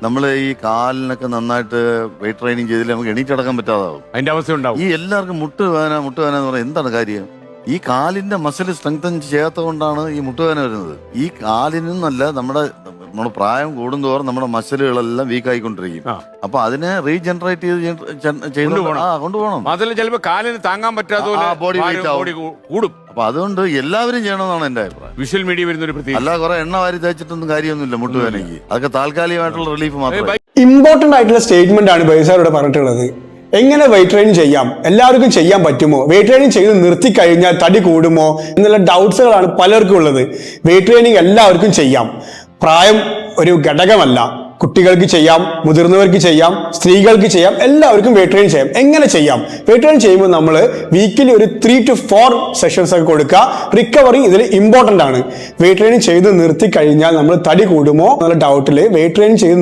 നമ്മൾ ഈ കാലിനൊക്കെ നന്നായിട്ട് വെയിറ്റ് ട്രെയിനിങ് ചെയ്തില്ല നമുക്ക് എണീറ്റടക്കാൻ പറ്റാതാവും. അതിന്റെ അവസ്ഥ ഉണ്ടാവും. ഈ എല്ലാവർക്കും മുട്ടുവേദന എന്ന് പറഞ്ഞാൽ എന്താണ് കാര്യം? ഈ കാലിന്റെ മസിൽ സ്ട്രെങ്തൻ ചെയ്യാത്തത് കൊണ്ടാണ് ഈ മുട്ടുവേദന വരുന്നത്. ഈ കാലിനല്ല നമ്മുടെ പ്രായം കൂടുന്തോറും നമ്മുടെ മസിലുകളെല്ലാം വീക്ക് ആയിക്കൊണ്ടിരിക്കും. അപ്പൊ അതിനെ റീജനറേറ്റ് കൊണ്ടുപോകണം. അതിൽ ചിലപ്പോ കാലിന് താങ്ങാൻ പറ്റാത്ത ബോഡി വെയിറ്റ് കൂടും. അപ്പൊ അതുകൊണ്ട് എല്ലാവരും ചെയ്യണമെന്നാണ് എന്റെ അഭിപ്രായം. വിഷ്വൽ മീഡിയ വരുന്ന ഒരു പ്രത്യേക അല്ല കുറെ എണ്ണ വാരി തേച്ചിട്ടൊന്നും കാര്യമൊന്നുമില്ല മുട്ടുവേദനയ്ക്ക്. അതൊക്കെ താൽക്കാലികമായിട്ടുള്ള റിലീഫ് മാത്രമേ. ഇമ്പോർട്ടന്റ് ആയിട്ടുള്ള സ്റ്റേറ്റ്മെന്റ് ആണ് ബൈസാർ ഇവിടെ പറഞ്ഞിട്ടുള്ളത്. എങ്ങനെ വെയിറ്റ് ട്രെയിനിങ് ചെയ്യാം, എല്ലാവർക്കും ചെയ്യാൻ പറ്റുമോ, വെയിറ്റ് ട്രെയിനിങ് ചെയ്ത് നിർത്തി കഴിഞ്ഞാൽ തടി കൂടുമോ എന്നുള്ള ഡൗട്ട്സുകളാണ് പലർക്കും ഉള്ളത്. വെയിറ്റ് ട്രെയിനിങ് എല്ലാവർക്കും ചെയ്യാം. പ്രായം ഒരു ഘടകമല്ല. കുട്ടികൾക്ക് ചെയ്യാം, മുതിർന്നവർക്ക് ചെയ്യാം, സ്ത്രീകൾക്ക് ചെയ്യാം, എല്ലാവർക്കും വെയിറ്റ് ട്രെയിൻ ചെയ്യാം. എങ്ങനെ ചെയ്യാം? വെയിറ്റ് ട്രെയിൻ ചെയ്യുമ്പോൾ നമ്മൾ വീക്കിലി ഒരു 3 to 4 സെഷൻസ് ഒക്കെ കൊടുക്കുക. റിക്കവറി ഇതിൽ ഇമ്പോർട്ടന്റ് ആണ്. വെയിറ്റ് ട്രെയിനിങ് ചെയ്ത് നിർത്തി കഴിഞ്ഞാൽ നമ്മൾ തടി കൂടുമോ എന്നുള്ള ഡൗട്ടിൽ വെയിറ്റ് ട്രെയിനിങ് ചെയ്ത്